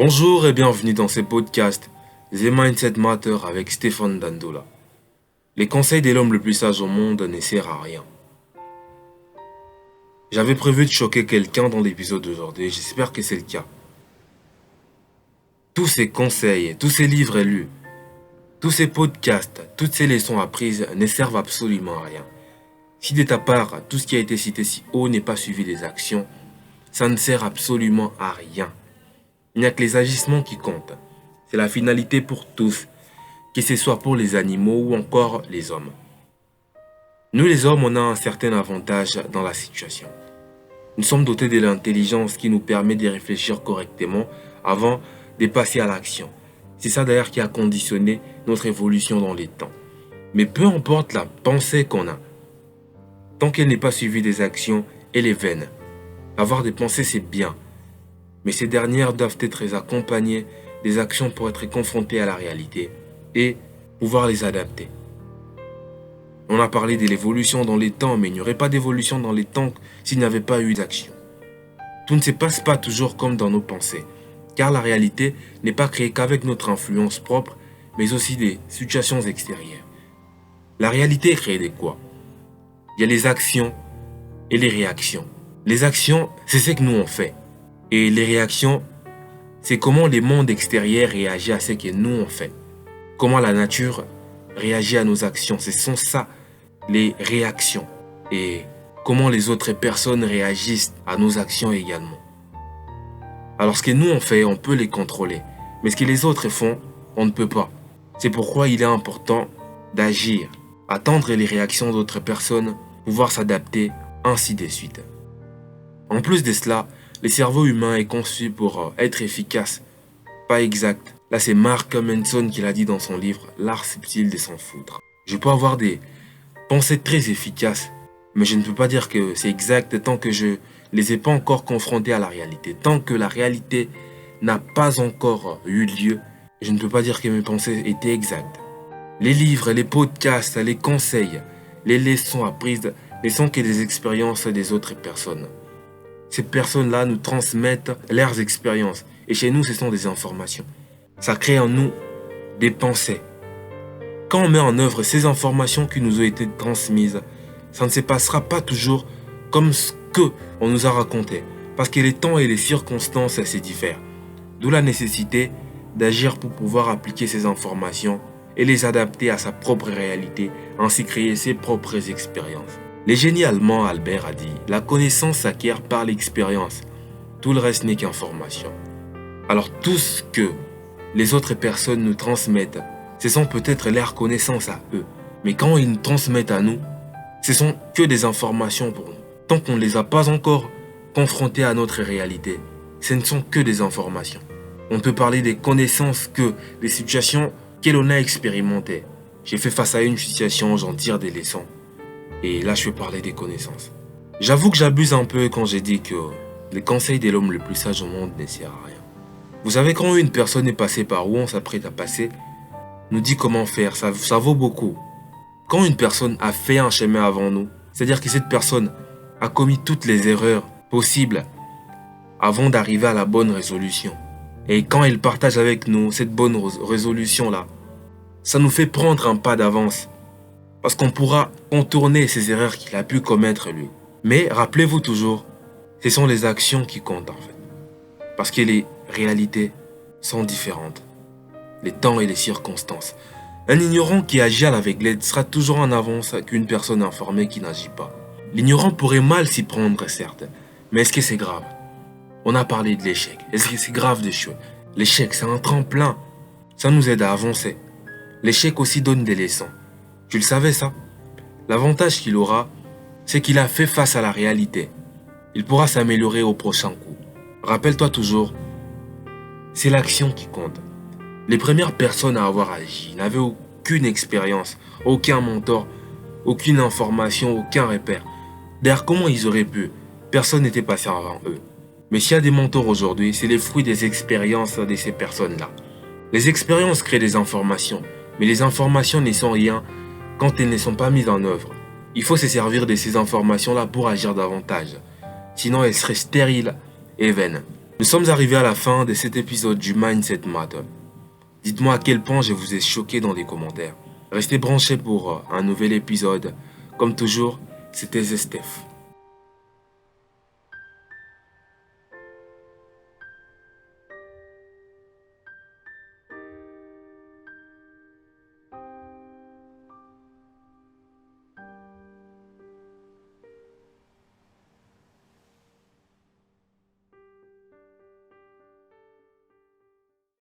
Bonjour et bienvenue dans ce podcast The Mindset Matter avec Stéphane Dandola. Les conseils de l'homme le plus sage au monde ne servent à rien. J'avais prévu de choquer quelqu'un dans l'épisode d'aujourd'hui, j'espère que c'est le cas. Tous ces conseils, tous ces livres lus, tous ces podcasts, toutes ces leçons apprises ne servent absolument à rien. Si de ta part, tout ce qui a été cité si haut n'est pas suivi des actions, ça ne sert absolument à rien. Il n'y a que les agissements qui comptent. C'est la finalité pour tous, que ce soit pour les animaux ou encore les hommes. Nous les hommes, on a un certain avantage dans la situation. Nous sommes dotés de l'intelligence qui nous permet de réfléchir correctement avant de passer à l'action. C'est ça d'ailleurs qui a conditionné notre évolution dans les temps. Mais peu importe la pensée qu'on a, tant qu'elle n'est pas suivie des actions, elle est vaine. Avoir des pensées, c'est bien. Mais ces dernières doivent être accompagnées des actions pour être confrontées à la réalité et pouvoir les adapter. On a parlé de l'évolution dans les temps, mais il n'y aurait pas d'évolution dans les temps s'il n'y avait pas eu d'action. Tout ne se passe pas toujours comme dans nos pensées, car la réalité n'est pas créée qu'avec notre influence propre, mais aussi des situations extérieures. La réalité est créée de quoi? Il y a les actions et les réactions. Les actions, c'est ce que nous on fait. Et les réactions, c'est comment le monde extérieur réagit à ce que nous on fait. Comment la nature réagit à nos actions. Ce sont ça, les réactions. Et comment les autres personnes réagissent à nos actions également. Alors ce que nous on fait, on peut les contrôler. Mais ce que les autres font, on ne peut pas. C'est pourquoi il est important d'agir, attendre les réactions d'autres personnes, pouvoir s'adapter, ainsi de suite. En plus de cela, le cerveau humain est conçu pour être efficace, pas exact. Là, c'est Mark Manson qui l'a dit dans son livre « L'art subtil de s'en foutre ». Je peux avoir des pensées très efficaces, mais je ne peux pas dire que c'est exact tant que je les ai pas encore confrontées à la réalité. Tant que la réalité n'a pas encore eu lieu, je ne peux pas dire que mes pensées étaient exactes. Les livres, les podcasts, les conseils, les leçons apprises ne sont que des expériences des autres personnes. Ces personnes-là nous transmettent leurs expériences. Et chez nous, ce sont des informations. Ça crée en nous des pensées. Quand on met en œuvre ces informations qui nous ont été transmises, ça ne se passera pas toujours comme ce qu'on nous a raconté. Parce que les temps et les circonstances se diffèrent. D'où la nécessité d'agir pour pouvoir appliquer ces informations et les adapter à sa propre réalité, ainsi créer ses propres expériences. Le génie allemand Albert a dit « La connaissance s'acquiert par l'expérience. Tout le reste n'est qu'information. » Alors tout ce que les autres personnes nous transmettent, ce sont peut-être leurs connaissances à eux. Mais quand ils nous transmettent à nous, ce sont que des informations pour nous. Tant qu'on ne les a pas encore confrontées à notre réalité, ce ne sont que des informations. On peut parler des connaissances que des situations que l'on a expérimentées. J'ai fait face à une situation, j'en tire des leçons. Et là, je vais parler des connaissances. J'avoue que j'abuse un peu quand j'ai dit que les conseils de l'homme le plus sage au monde ne servent à rien. Vous savez, quand une personne est passée par où on s'apprête à passer, nous dit comment faire, ça vaut beaucoup. Quand une personne a fait un chemin avant nous, c'est-à-dire que cette personne a commis toutes les erreurs possibles avant d'arriver à la bonne résolution. Et quand elle partage avec nous cette bonne résolution-là, ça nous fait prendre un pas d'avance. Parce qu'on pourra contourner ces erreurs qu'il a pu commettre lui. Mais rappelez-vous toujours, ce sont les actions qui comptent en fait. Parce que les réalités sont différentes. Les temps et les circonstances. Un ignorant qui agit à l'aveuglette sera toujours en avance qu'une personne informée qui n'agit pas. L'ignorant pourrait mal s'y prendre certes. Mais est-ce que c'est grave? On a parlé de l'échec. Est-ce que c'est grave d'échouer? L'échec, c'est un tremplin. Ça nous aide à avancer. L'échec aussi donne des leçons. Tu le savais ça? L'avantage qu'il aura, c'est qu'il a fait face à la réalité. Il pourra s'améliorer au prochain coup. Rappelle-toi toujours, c'est l'action qui compte. Les premières personnes à avoir agi n'avaient aucune expérience, aucun mentor, aucune information, aucun repère. D'ailleurs, comment ils auraient pu? Personne n'était passé avant eux. Mais s'il y a des mentors aujourd'hui, c'est les fruits des expériences de ces personnes-là. Les expériences créent des informations, mais les informations ne sont rien quand elles ne sont pas mises en œuvre. Il faut se servir de ces informations-là pour agir davantage. Sinon, elles seraient stériles et vaines. Nous sommes arrivés à la fin de cet épisode du Mindset Matter. Dites-moi à quel point je vous ai choqué dans les commentaires. Restez branchés pour un nouvel épisode. Comme toujours, c'était Steph.